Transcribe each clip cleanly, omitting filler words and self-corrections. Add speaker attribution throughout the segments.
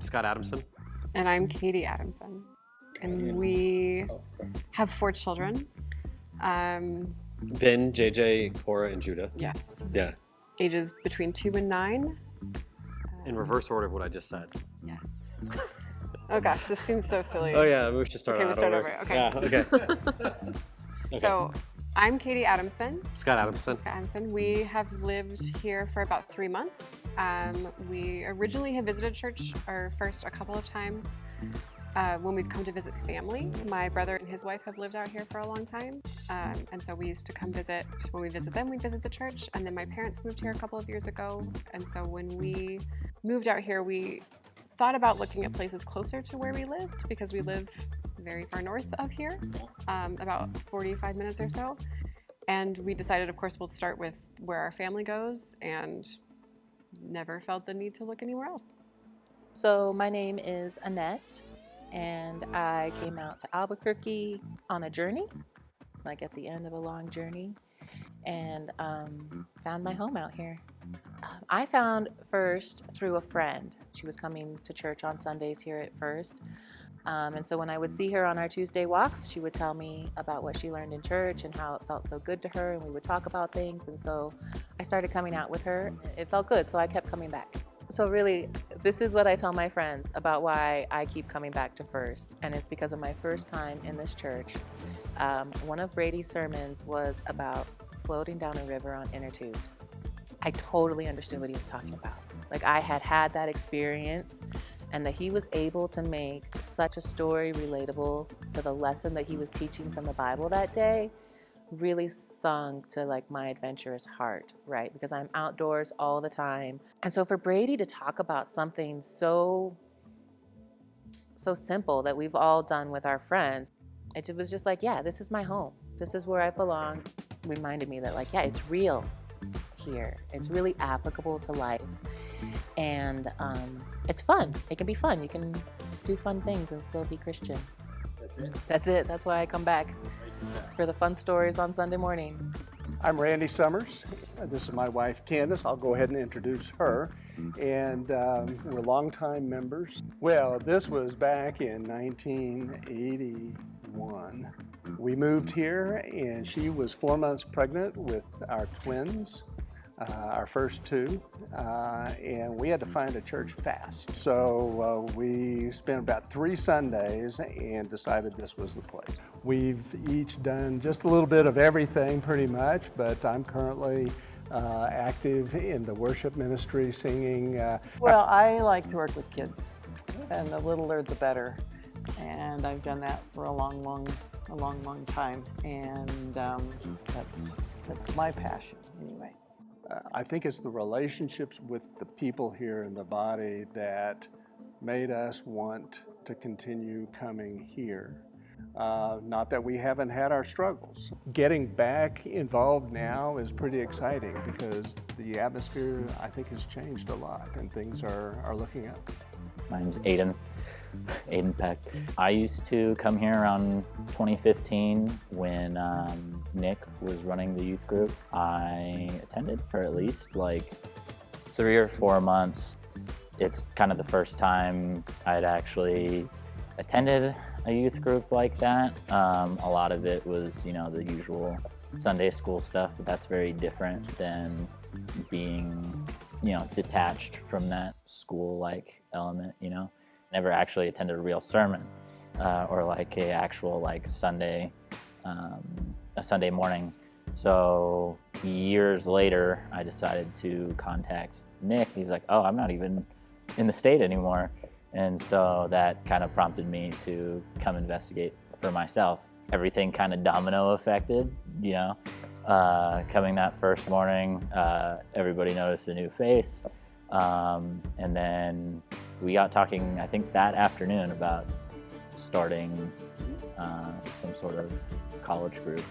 Speaker 1: Scott Adamson.
Speaker 2: And I'm Katie Adamson. And we have 4 children.
Speaker 1: Ben, JJ, Cora, and Judah.
Speaker 2: Yes.
Speaker 1: Yeah.
Speaker 2: Ages between 2 and 9.
Speaker 1: In reverse order of what I just said.
Speaker 2: Yes. Oh gosh, this seems so silly.
Speaker 1: Oh yeah, we should start
Speaker 2: Okay,
Speaker 1: that
Speaker 2: we'll start
Speaker 1: over.
Speaker 2: over. Okay.
Speaker 1: Yeah, okay.
Speaker 2: So, I'm Katie Adamson.
Speaker 1: Scott Adamson.
Speaker 2: Scott Adamson. We have lived here for about 3 months. We originally have visited church first a couple of times when we've come to visit family. My brother and his wife have lived out here for a long time. And so we used to come visit. When we visit them, we visit the church. And then my parents moved here a couple of years ago. And so when we moved out here, we thought about looking at places closer to where we lived because we live very far north of here, about 45 minutes or so. And we decided, of course, we'll start with where our family goes and never felt the need to look anywhere else.
Speaker 3: So my name is Annette, and I came out to Albuquerque on a journey, like at the end of a long journey, and found my home out here. I found first through a friend. She was coming to church on Sundays here at first. And so when I would see her on our Tuesday walks, she would tell me about what she learned in church and how it felt so good to her, and we would talk about things. And so I started coming out with her. It felt good, so I kept coming back. So really, this is what I tell my friends about why I keep coming back to First, and it's because of my first time in this church. One of Brady's sermons was about floating down a river on inner tubes. I totally understood what he was talking about. Like, I had that experience, and that he was able to make such a story relatable to the lesson that he was teaching from the Bible that day really sung to like my adventurous heart, right? Because I'm outdoors all the time. And so for Brady to talk about something so simple that we've all done with our friends, it was just like, yeah, this is my home. This is where I belong. Reminded me that like, yeah, it's real here. It's really applicable to life. And it's fun. It can be fun. You can do fun things and still be Christian.
Speaker 1: That's it.
Speaker 3: That's it. That's why I come back for the fun stories on Sunday morning.
Speaker 4: I'm Randy Summers. This is my wife, Candace. I'll go ahead and introduce her. And we're longtime members. Well, this was back in 1981. We moved here, and she was 4 months pregnant with our twins. Our first 2, and we had to find a church fast. So we spent about 3 Sundays and decided this was the place. We've each done just a little bit of everything pretty much, but I'm currently active in the worship ministry, singing.
Speaker 5: Well, I like to work with kids, and the littler the better. And I've done that for a long time, and that's my passion anyway.
Speaker 4: I think it's the relationships with the people here in the body that made us want to continue coming here. Not that we haven't had our struggles. Getting back involved now is pretty exciting because the atmosphere, I think, has changed a lot and things are looking up.
Speaker 6: My name's Aiden Peck. I used to come here around 2015 when Nick was running the youth group. I attended for at least like 3 or 4 months. It's kind of the first time I'd actually attended a youth group like that. A lot of it was, the usual Sunday school stuff, but that's very different than being, detached from that school-like element, Never actually attended a real sermon or like a actual Sunday, a Sunday morning. So years later, I decided to contact Nick. He's like, oh, I'm not even in the state anymore. And so that kind of prompted me to come investigate for myself. Everything kind of domino affected, coming that first morning, everybody noticed a new face. And then we got talking, I think that afternoon, about starting some sort of college group.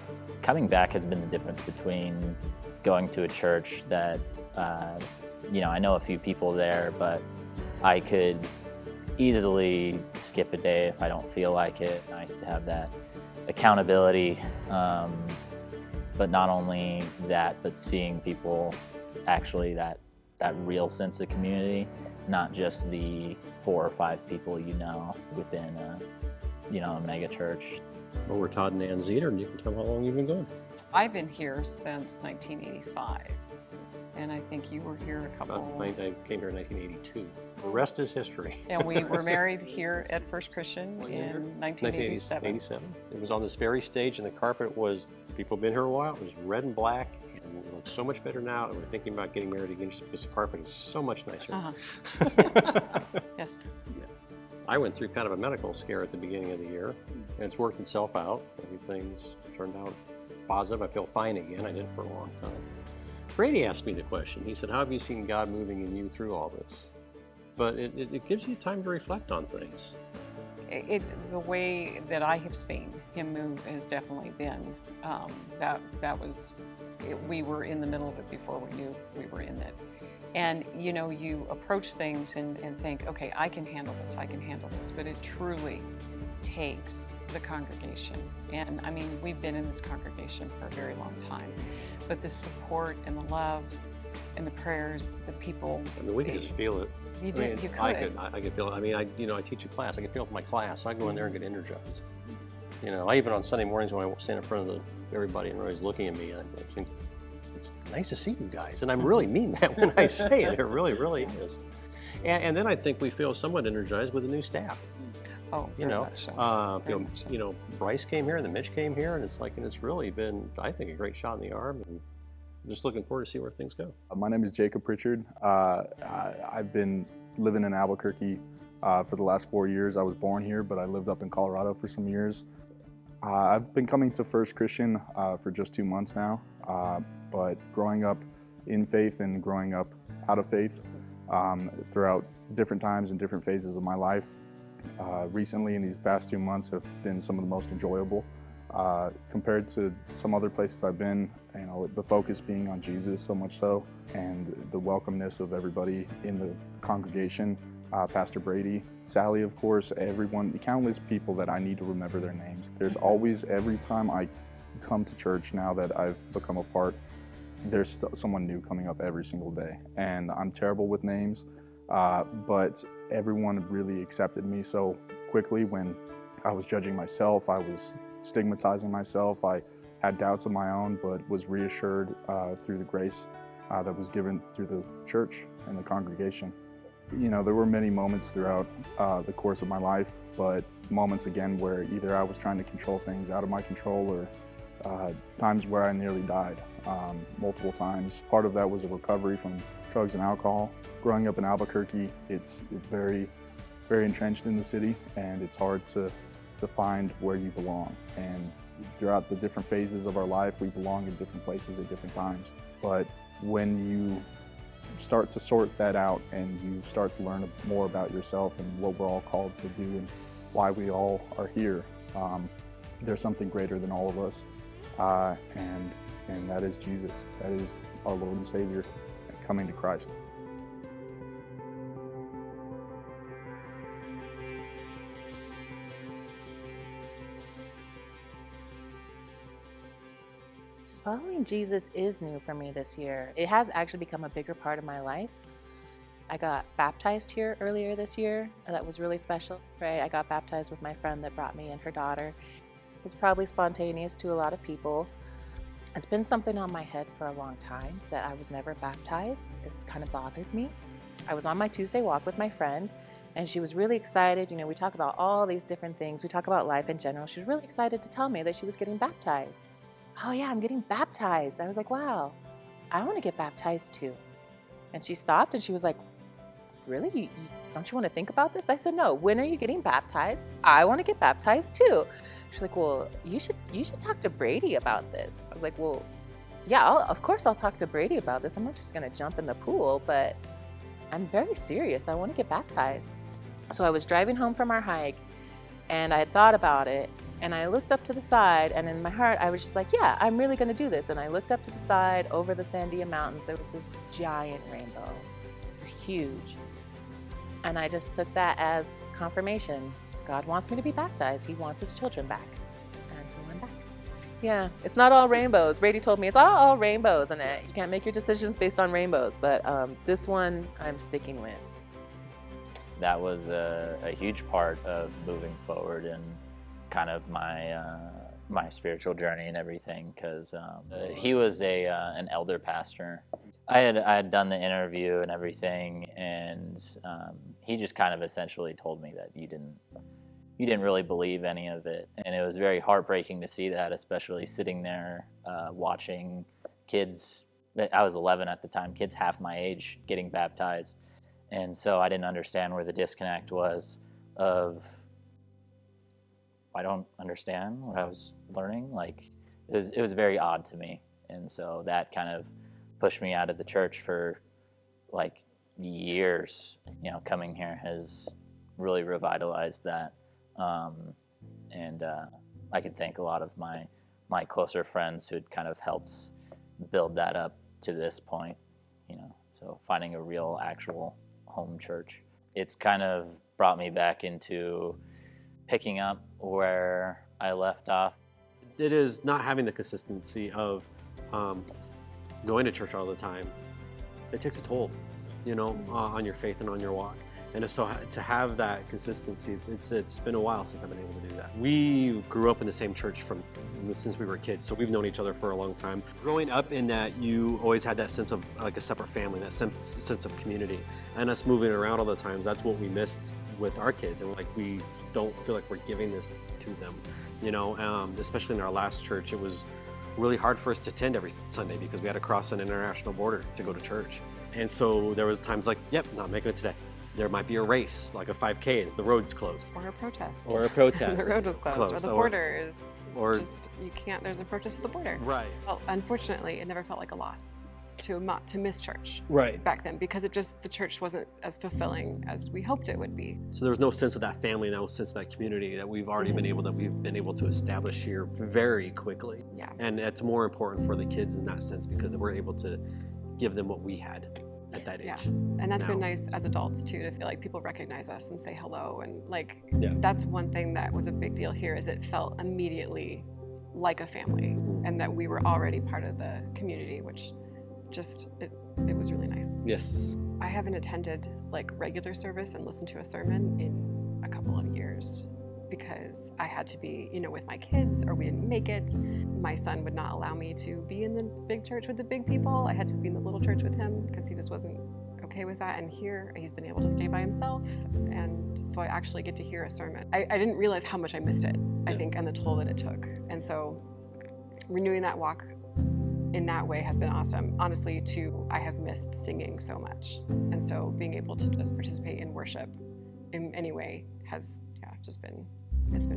Speaker 6: Coming back has been the difference between going to a church that, I know a few people there, but I could easily skip a day if I don't feel like it. Nice to have that accountability, but not only that, but seeing people actually that real sense of community not just the 4 or 5 people you know within a mega church.
Speaker 1: Well, we're Todd and Ann Zeter, and you can tell how long you've been going.
Speaker 7: I've been here since 1985, and I think you were here a couple.
Speaker 1: I came here in 1982. The rest is history.
Speaker 7: And we were married here at First Christian
Speaker 1: What year?
Speaker 7: in 1987.
Speaker 1: 87. It was on this very stage, and the carpet was, people have been here a while, it was red and black, and it looks so much better now, and we're thinking about getting married again just because the carpet is so much nicer.
Speaker 7: Yes.
Speaker 1: I went through kind of a medical scare at the beginning of the year, and it's worked itself out. Everything's turned out positive. I feel fine again. I did for a long time. Brady asked me the question. He said, how have you seen God moving in you through all this? But it gives you time to reflect on things.
Speaker 7: The way that I have seen him move has definitely been we were in the middle of it before we knew we were in it. And you approach things and think, okay, I can handle this, but it truly takes the congregation. And I mean, we've been in this congregation for a very long time, but the support and the love and the prayers, the people.
Speaker 1: I mean, we can just feel it.
Speaker 7: You
Speaker 1: I mean,
Speaker 7: could.
Speaker 1: I could feel it. I mean, I teach a class. I can feel it in my class. I go in there and get energized. I even on Sunday mornings when I stand in front of everybody and everybody's looking at me, I think, it's nice to see you guys. And I really mean that when I say it. It really, really is. And then I think we feel somewhat energized with the new staff.
Speaker 7: Oh, very much so.
Speaker 1: Bryce came here and then Mitch came here, and it's really been, I think, a great shot in the arm. And just looking forward to see where things go.
Speaker 8: My name is Jacob Pritchard. I've been living in Albuquerque for the last 4 years. I was born here, but I lived up in Colorado for some years. I've been coming to First Christian for just 2 months now, but growing up in faith and growing up out of faith throughout different times and different phases of my life, recently in these past 2 months have been some of the most enjoyable. Compared to some other places I've been, the focus being on Jesus so much so, and the welcomeness of everybody in the congregation, Pastor Brady, Sally, of course, everyone, countless people that I need to remember their names. There's always, every time I come to church now that I've become a part, there's someone new coming up every single day. And I'm terrible with names, but everyone really accepted me so quickly. When I was judging myself, I was stigmatizing myself, I had doubts of my own, but was reassured through the grace that was given through the church and the congregation. There were many moments throughout the course of my life, but moments again where either I was trying to control things out of my control, or times where I nearly died multiple times. Part of that was a recovery from drugs and alcohol. Growing up in Albuquerque, it's very, very entrenched in the city, and it's hard to find where you belong. And throughout the different phases of our life, we belong in different places at different times. But when you start to sort that out and you start to learn more about yourself and what we're all called to do and why we all are here, there's something greater than all of us, and that is Jesus. That is our Lord and Savior coming to Christ.
Speaker 3: Following Jesus is new for me this year. It has actually become a bigger part of my life. I got baptized here earlier this year. That was really special, right? I got baptized with my friend that brought me and her daughter. It's probably spontaneous to a lot of people. It's been something on my head for a long time that I was never baptized. It's kind of bothered me. I was on my Tuesday walk with my friend, and she was really excited. We talk about all these different things. We talk about life in general. She was really excited to tell me that she was getting baptized. Oh yeah, I'm getting baptized. I was like, wow, I want to get baptized too. And she stopped and she was like, really? Don't you want to think about this? I said, no, when are you getting baptized? I want to get baptized too. She's like, well, you should talk to Brady about this. I was like, well, yeah, of course I'll talk to Brady about this. I'm not just going to jump in the pool, but I'm very serious. I want to get baptized. So I was driving home from our hike, and I had thought about it, and I looked up to the side, and in my heart, I was just like, yeah, I'm really going to do this. And I looked up to the side over the Sandia Mountains. There was this giant rainbow. It was huge. And I just took that as confirmation. God wants me to be baptized. He wants his children back. And so I'm back. Yeah, it's not all rainbows. Brady told me it's all rainbows, and you can't make your decisions based on rainbows. But this one I'm sticking with.
Speaker 6: that was a huge part of moving forward and kind of my spiritual journey and everything, because he was an elder pastor. I had done the interview and everything, and he just kind of essentially told me that you didn't really believe any of it, and it was very heartbreaking to see that, especially sitting there watching kids. I was 11 at the time, kids half my age getting baptized, and so I didn't understand where the disconnect was of, I don't understand what I was learning. Like, it was very odd to me, and so that kind of pushed me out of the church for like years. You know, coming here has really revitalized that, and I could thank a lot of my closer friends who had kind of helped build that up to this point. You know, so finding a real, actual home church, it's kind of brought me back into picking up where I left off.
Speaker 1: It is not having the consistency of going to church all the time. It takes a toll, you know, on your faith and on your walk. And so to have that consistency, it's been a while since I've been able to do that. We grew up in the same church since we were kids, so we've known each other for a long time. Growing up in that, you always had that sense of like a separate family, that sense of community. And us moving around all the times, that's what we missed with our kids. And like, we don't feel like we're giving this to them, you know, especially in our last church. It was really hard for us to attend every Sunday because we had to cross an international border to go to church. And so there was times like, yep, not making it today. There might be a race, like a 5K, the road's closed.
Speaker 2: Or a protest.
Speaker 1: Or a protest.
Speaker 2: The road was closed. Or the border is just, you can't, there's a protest at the border.
Speaker 1: Right.
Speaker 2: Well, unfortunately, it never felt like a loss to miss church
Speaker 1: Right.
Speaker 2: back then, because the church wasn't as fulfilling as we hoped it would be.
Speaker 1: So there was no sense of that family, no sense of that community that we've been able to establish here very quickly.
Speaker 2: Yeah.
Speaker 1: And it's more important for the kids in that sense because we're able to give them what we had at that age.
Speaker 2: Yeah, and that's been
Speaker 1: now.
Speaker 2: nice as adults too, to feel like people recognize us and say hello, and like,
Speaker 1: Yeah.
Speaker 2: that's one thing that was a big deal here, is it felt immediately like a family, and that we were already part of the community, which just, it was really nice.
Speaker 1: Yes.
Speaker 2: I haven't attended like regular service and listened to a sermon in a couple of years, because I had to be, you know, with my kids, or we didn't make it. My son would not allow me to be in the big church with the big people. I had to be in the little church with him because he just wasn't okay with that. And here he's been able to stay by himself. And so I actually get to hear a sermon. I didn't realize how much I missed it, I think, and the toll that it took. And so renewing that walk in that way has been awesome. Honestly, too, I have missed singing so much. And so being able to just participate in worship in any way has, it's been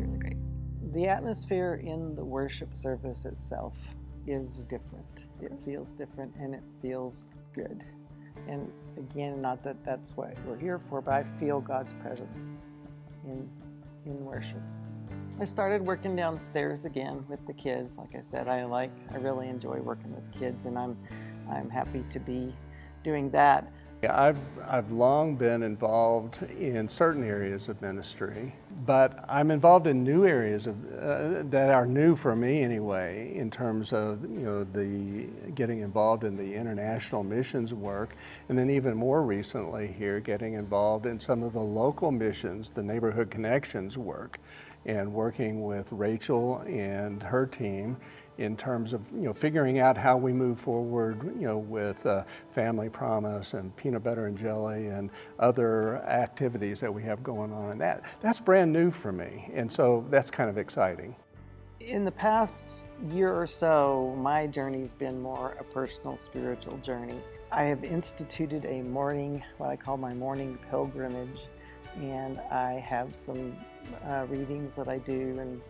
Speaker 2: really great.
Speaker 5: The atmosphere in the worship service itself is different. It feels different and it feels good. And again, not that that's what we're here for, but I feel God's presence in worship. I started working downstairs again with the kids. Like I said, I really enjoy working with kids, and I'm happy to be doing that.
Speaker 4: I've long been involved in certain areas of ministry, but I'm involved in new areas that are new for me anyway, in terms of, you know, the getting involved in the international missions work, and then even more recently here, getting involved in some of the local missions, the neighborhood connections work, and working with Rachel and her team in terms of, you know, figuring out how we move forward, you know, with Family Promise and Peanut Butter and Jelly and other activities that we have going on. And that's brand new for me, and so that's kind of exciting.
Speaker 5: In the past year or so, my journey's been more a personal spiritual journey. I have instituted what I call my morning pilgrimage, and I have some readings that I do,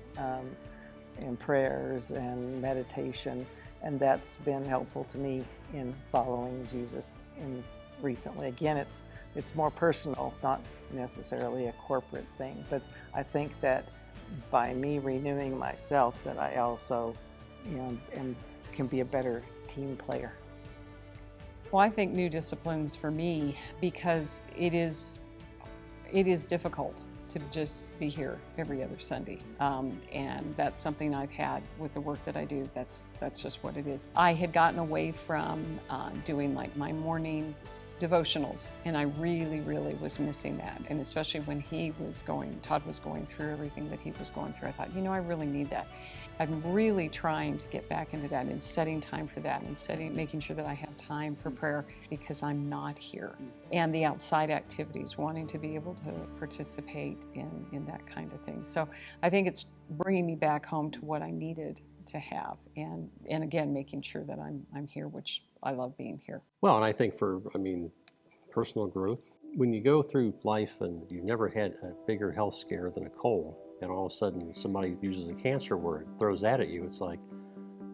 Speaker 5: and prayers and meditation, and that's been helpful to me in following Jesus recently. Again, it's more personal, not necessarily a corporate thing, but I think that by me renewing myself, that I also, you know, can be a better team player.
Speaker 7: Well, I think new disciplines for me, because it is difficult to just be here every other Sunday. And that's something I've had with the work that I do. That's just what it is. I had gotten away from doing like my morning devotionals, and I really, really was missing that. And especially when Todd was going through everything that he was going through, I thought, I really need that. I'm really trying to get back into that and setting time for that and making sure that I have time for prayer because I'm not here. And the outside activities, wanting to be able to participate in that kind of thing. So I think it's bringing me back home to what I needed to have, and again, making sure that I'm here, which I love being here.
Speaker 1: Well, and I think personal growth, when you go through life and you've never had a bigger health scare than a cold, and all of a sudden somebody uses a cancer word, throws that at you, it's like,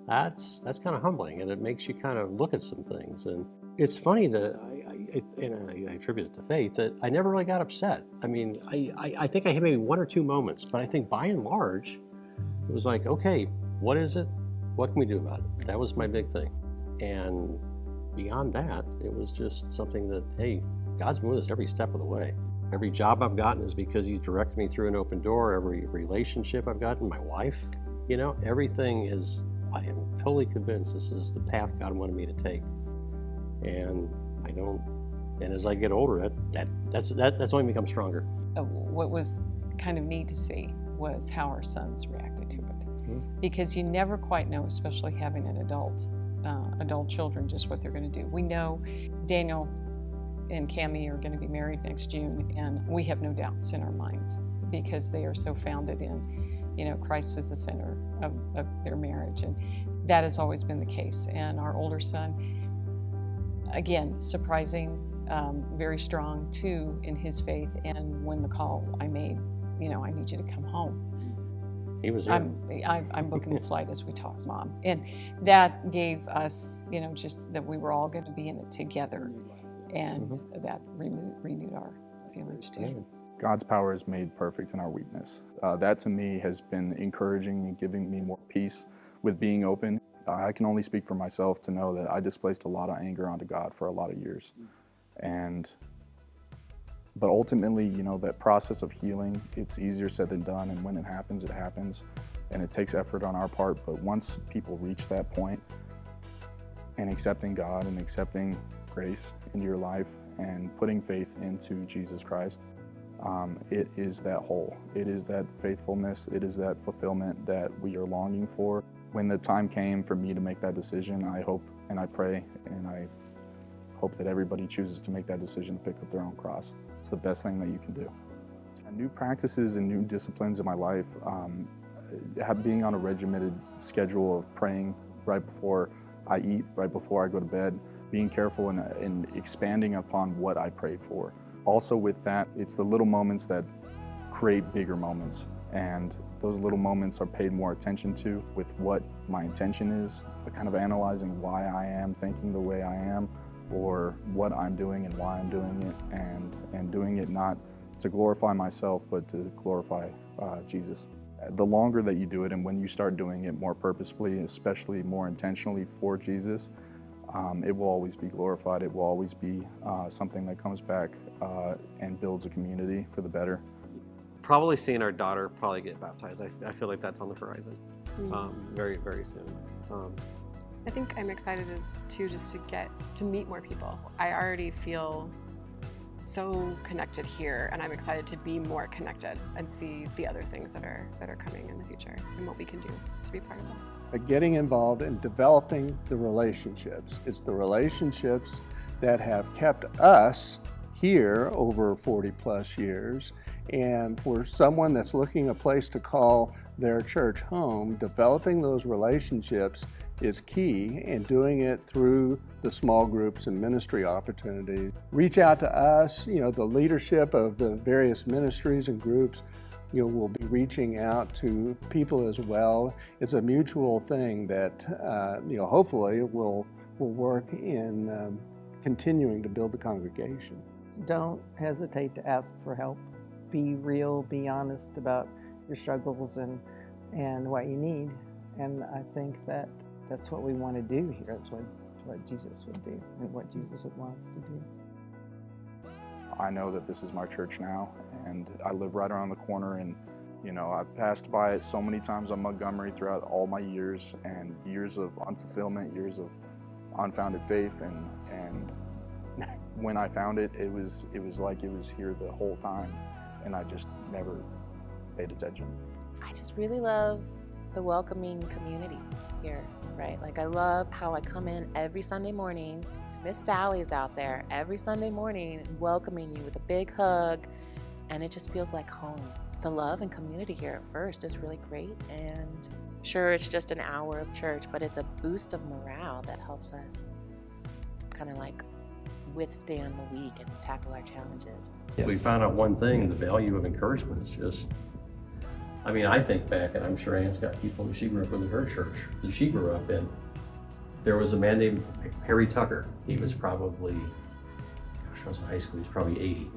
Speaker 1: that's kind of humbling, and it makes you kind of look at some things. And it's funny that I attribute it to faith that I never really got upset. I mean, I think I had maybe one or two moments, but I think by and large, it was like, okay, what is it? What can we do about it? That was my big thing. And beyond that, it was just something that, hey, God's been with us every step of the way. Every job I've gotten is because He's directed me through an open door. Every relationship I've gotten, my wife, everything is, I am totally convinced this is the path God wanted me to take. And as I get older, that's only become stronger.
Speaker 7: What was kind of neat to see was how our sons reacted to it. Because you never quite know, especially having an adult children, just what they're going to do. We know Daniel and Cammie are going to be married next June, and we have no doubts in our minds because they are so founded in, Christ is the center of their marriage, and that has always been the case. And our older son, again, surprising, very strong too in his faith. And when the call I made, I need you to come home.
Speaker 1: He was there.
Speaker 7: I'm booking the flight as we talk, Mom. And that gave us, just that we were all going to be in it together. And that renewed our feelings too.
Speaker 8: God's power is made perfect in our weakness. That to me has been encouraging and giving me more peace with being open. I can only speak for myself to know that I displaced a lot of anger onto God for a lot of years. But ultimately, that process of healing, it's easier said than done, and when it happens, and it takes effort on our part. But once people reach that point, and accepting God and accepting grace into your life and putting faith into Jesus Christ, it is that whole. It is that faithfulness. It is that fulfillment that we are longing for. When the time came for me to make that decision, I hope and I pray and I hope that everybody chooses to make that decision to pick up their own cross. It's the best thing that you can do. And new practices and new disciplines in my life, being on a regimented schedule of praying right before I eat, right before I go to bed, being careful and expanding upon what I pray for. Also with that, it's the little moments that create bigger moments. And those little moments are paid more attention to with what my intention is, kind of analyzing why I am thinking the way I am, or what I'm doing and why I'm doing it, and doing it not to glorify myself, but to glorify Jesus. The longer that you do it, and when you start doing it more purposefully, especially more intentionally for Jesus, it will always be glorified. It will always be something that comes back and builds a community for the better.
Speaker 9: Probably seeing our daughter get baptized. I feel like that's on the horizon very, very soon.
Speaker 2: I think I'm excited just to get to meet more people. I already feel so connected here, and I'm excited to be more connected and see the other things that are coming in the future and what we can do to be part of them.
Speaker 4: Getting involved in developing the relationships. It's the relationships that have kept us here over 40 plus years. And for someone that's looking a place to call their church home, developing those relationships is key, and doing it through the small groups and ministry opportunities. Reach out to us, the leadership of the various ministries and groups, we'll be reaching out to people as well. It's a mutual thing that, hopefully will work in continuing to build the congregation.
Speaker 5: Don't hesitate to ask for help. Be real, be honest about your struggles and what you need. And I think that's what we want to do here. That's what Jesus would do and what Jesus would want us to do.
Speaker 8: I know that this is my church now, and I live right around the corner, and I've passed by it so many times on Montgomery throughout all my years, and years of unfulfillment, years of unfounded faith, and When I found it, it was like it was here the whole time, and I just never paid attention.
Speaker 3: I just really love the welcoming community here, right? Like I love how I come in every Sunday morning. Miss Sally's out there every Sunday morning welcoming you with a big hug, and it just feels like home. The love and community here at First is really great, and sure, it's just an hour of church, but it's a boost of morale that helps us kind of like withstand the week and tackle our challenges.
Speaker 1: We found out one thing, the value of encouragement is just, I mean, I think back, and I'm sure Anne's got people who she grew up with in her church, that she grew up in. There was a man named Harry Tucker. He was probably, gosh, I was in high school, he was probably 80.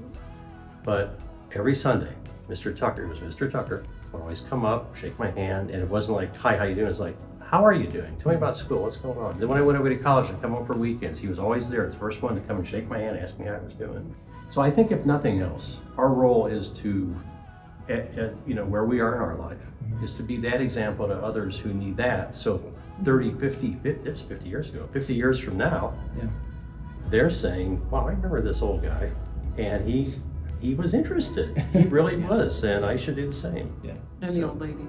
Speaker 1: But every Sunday, Mr. Tucker would always come up, shake my hand, and it wasn't like, hi, how you doing? It's like, how are you doing? Tell me about school, what's going on? Then when I went away to college and come home for weekends, he was always there, the first one to come and shake my hand, ask me how I was doing. So I think if nothing else, our role is to, where we are in our life, is to be that example to others who need that. So 30, 50, it was 50 years ago, 50 years from now, they're saying, wow, I remember this old guy, and he was interested. He really was, and I should do the same.
Speaker 7: And the old lady.